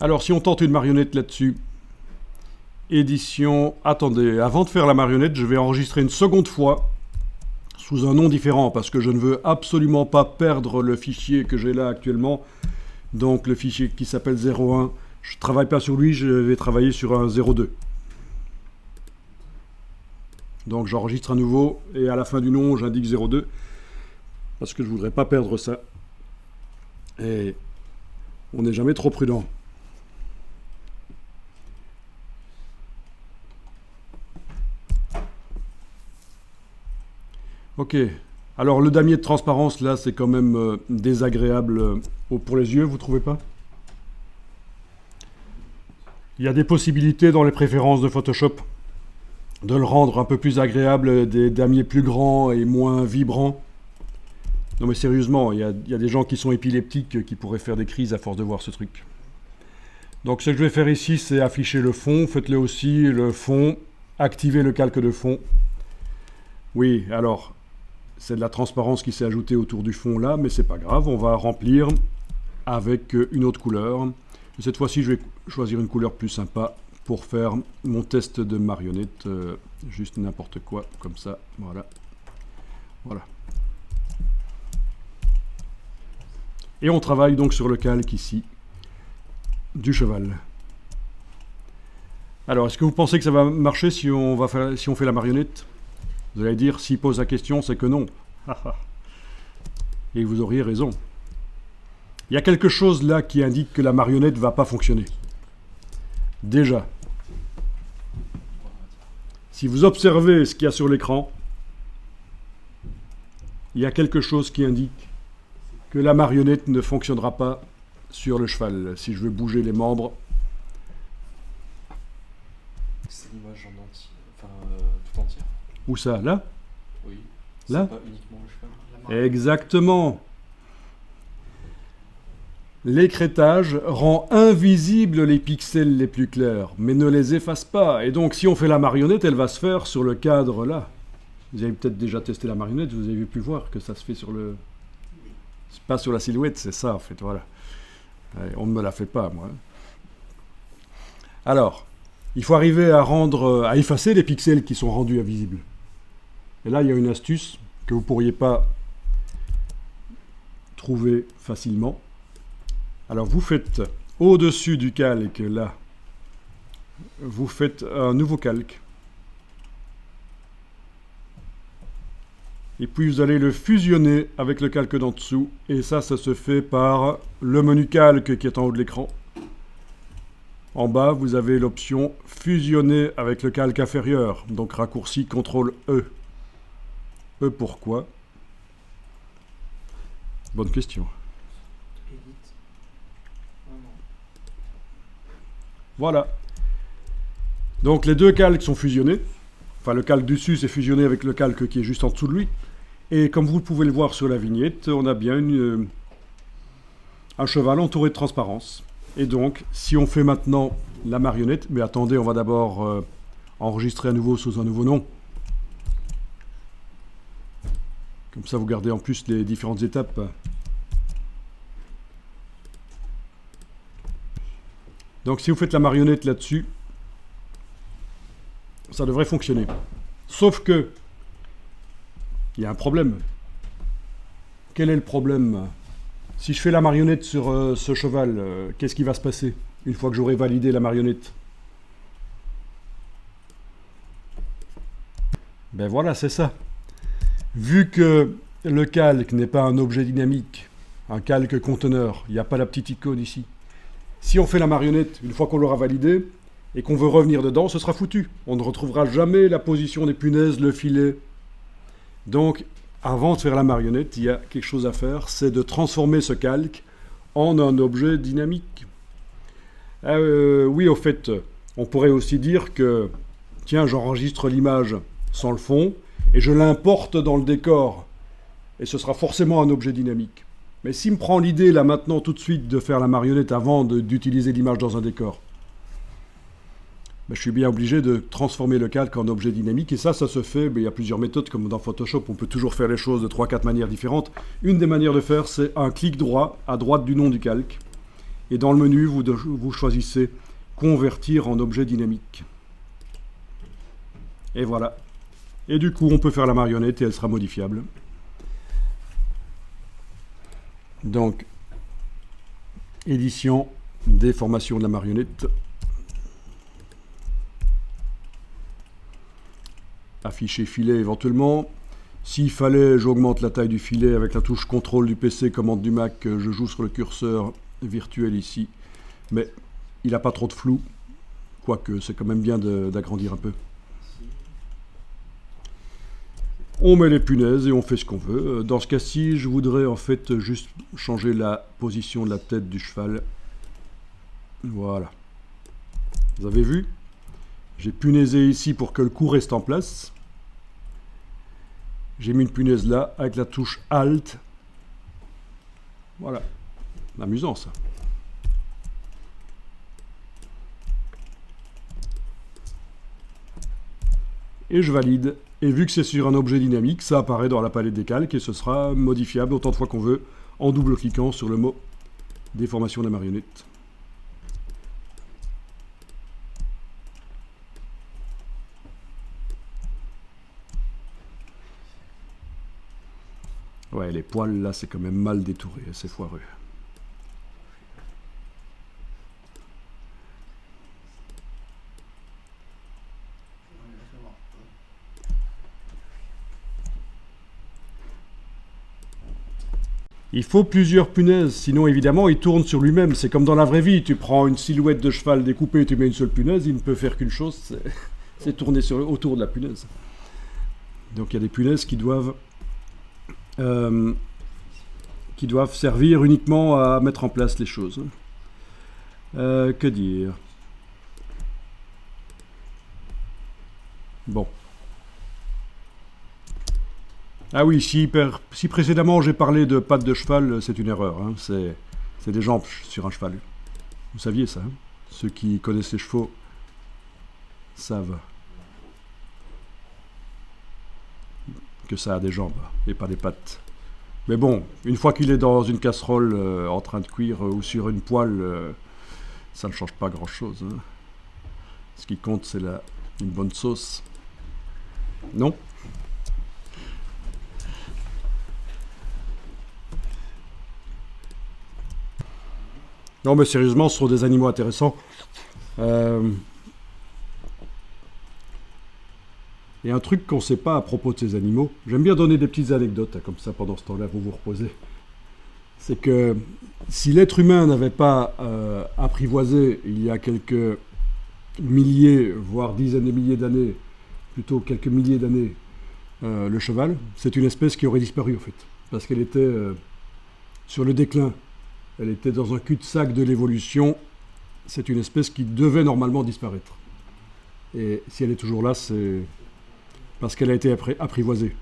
Alors, si on tente une marionnette là-dessus, édition... Attendez, avant de faire la marionnette, je vais enregistrer une seconde fois sous un nom différent parce que je ne veux absolument pas perdre le fichier que j'ai là actuellement. Donc, le fichier qui s'appelle 01. Je ne travaille pas sur lui, je vais travailler sur un 02. Donc, j'enregistre à nouveau et à la fin du nom, j'indique 02 parce que je ne voudrais pas perdre ça. Et on n'est jamais trop prudent. Ok, alors le damier de transparence là c'est quand même désagréable pour les yeux, vous trouvez pas? Il y a des possibilités dans les préférences de Photoshop de le rendre un peu plus agréable, des damiers plus grands et moins vibrants. Non mais sérieusement, il y a des gens qui sont épileptiques qui pourraient faire des crises à force de voir ce truc. Donc ce que je vais faire ici c'est afficher le fond, faites-le aussi, le fond, activez le calque de fond. Oui, alors... c'est de la transparence qui s'est ajoutée autour du fond là, mais c'est pas grave, on va remplir avec une autre couleur. Et cette fois-ci, je vais choisir une couleur plus sympa pour faire mon test de marionnette, juste n'importe quoi, comme ça, voilà. Voilà. Et on travaille donc sur le calque ici, du cheval. Alors, est-ce que vous pensez que ça va marcher si on fait la marionnette? Vous allez dire, s'il pose la question, c'est que non. Et vous auriez raison. Il y a quelque chose là qui indique que la marionnette ne va pas fonctionner. Déjà, si vous observez ce qu'il y a sur l'écran, il y a quelque chose qui indique que la marionnette ne fonctionnera pas sur le cheval. Si je veux bouger les membres... C'est l'image en entier, enfin tout entière. Où ça? Là? Oui. Là? C'est pas uniquement le cheval. Exactement. L'écrêtage rend invisibles les pixels les plus clairs, mais ne les efface pas. Et donc, si on fait la marionnette, elle va se faire sur le cadre là. Vous avez peut-être déjà testé la marionnette, vous avez pu voir que ça se fait sur le... C'est pas sur la silhouette, c'est ça en fait, voilà. On ne me la fait pas, moi. Alors, il faut arriver à effacer les pixels qui sont rendus invisibles. Et là, il y a une astuce que vous ne pourriez pas trouver facilement. Alors, vous faites au-dessus du calque, là, vous faites un nouveau calque. Et puis, vous allez le fusionner avec le calque d'en dessous. Et ça se fait par le menu calque qui est en haut de l'écran. En bas, vous avez l'option fusionner avec le calque inférieur. Donc, raccourci CTRL-E. E pourquoi? Bonne question. Voilà. Donc les deux calques sont fusionnés. Enfin, le calque du dessus c'est fusionné avec le calque qui est juste en dessous de lui. Et comme vous pouvez le voir sur la vignette, on a bien un cheval entouré de transparence. Et donc, si on fait maintenant la marionnette... Mais attendez, on va d'abord enregistrer à nouveau sous un nouveau nom. Comme ça, vous gardez en plus les différentes étapes. Donc si vous faites la marionnette là-dessus, ça devrait fonctionner. Sauf que, il y a un problème. Quel est le problème? Si je fais la marionnette sur ce cheval, qu'est-ce qui va se passer une fois que j'aurai validé la marionnette? Ben voilà, c'est ça. Vu que le calque n'est pas un objet dynamique, un calque conteneur, il n'y a pas la petite icône ici. Si on fait la marionnette, une fois qu'on l'aura validée, et qu'on veut revenir dedans, ce sera foutu. On ne retrouvera jamais la position des punaises, le filet. Donc, avant de faire la marionnette, il y a quelque chose à faire, c'est de transformer ce calque en un objet dynamique. Oui, au fait, on pourrait aussi dire que, tiens, j'enregistre l'image sans le fond, et je l'importe dans le décor. Et ce sera forcément un objet dynamique. Mais s'il me prend l'idée, là, maintenant, tout de suite, de faire la marionnette avant d'utiliser l'image dans un décor, ben, je suis bien obligé de transformer le calque en objet dynamique. Et ça se fait, ben, il y a plusieurs méthodes, comme dans Photoshop, on peut toujours faire les choses de 3-4 manières différentes. Une des manières de faire, c'est un clic droit, à droite du nom du calque. Et dans le menu, vous choisissez convertir en objet dynamique. Et voilà. Et du coup, on peut faire la marionnette et elle sera modifiable. Donc, édition, déformation de la marionnette. Afficher filet éventuellement. S'il fallait, j'augmente la taille du filet avec la touche contrôle du PC, commande du Mac, je joue sur le curseur virtuel ici. Mais il n'a pas trop de flou, quoique c'est quand même bien d'agrandir un peu. On met les punaises et on fait ce qu'on veut. Dans ce cas-ci, je voudrais en fait juste changer la position de la tête du cheval. Voilà. Vous avez vu? J'ai punaisé ici pour que le cou reste en place. J'ai mis une punaise là avec la touche Alt. Voilà. Amusant ça. Et je valide. Et vu que c'est sur un objet dynamique, ça apparaît dans la palette des calques et ce sera modifiable autant de fois qu'on veut en double-cliquant sur le mot déformation de la marionnette. Ouais, les poils là, c'est quand même mal détouré, c'est foireux. Il faut plusieurs punaises, sinon évidemment il tourne sur lui-même. C'est comme dans la vraie vie, tu prends une silhouette de cheval découpée, tu mets une seule punaise, il ne peut faire qu'une chose, c'est tourner autour de la punaise. Donc il y a des punaises qui doivent servir uniquement à mettre en place les choses. Que dire? Bon. Ah oui, si précédemment j'ai parlé de pattes de cheval, c'est une erreur. Hein. C'est des jambes sur un cheval. Vous saviez ça, hein? Ceux qui connaissent les chevaux savent que ça a des jambes et pas des pattes. Mais bon, une fois qu'il est dans une casserole en train de cuire ou sur une poêle, ça ne change pas grand-chose. Hein. Ce qui compte, c'est une bonne sauce. Non ? Non, mais sérieusement, ce sont des animaux intéressants. Et un truc qu'on ne sait pas à propos de ces animaux, j'aime bien donner des petites anecdotes, hein, comme ça pendant ce temps-là, vous vous reposez. C'est que si l'être humain n'avait pas apprivoisé il y a quelques milliers, voire dizaines de milliers d'années, plutôt quelques milliers d'années, le cheval, c'est une espèce qui aurait disparu en fait, parce qu'elle était sur le déclin. Elle était dans un cul-de-sac de l'évolution. C'est une espèce qui devait normalement disparaître. Et si elle est toujours là, c'est parce qu'elle a été apprivoisée.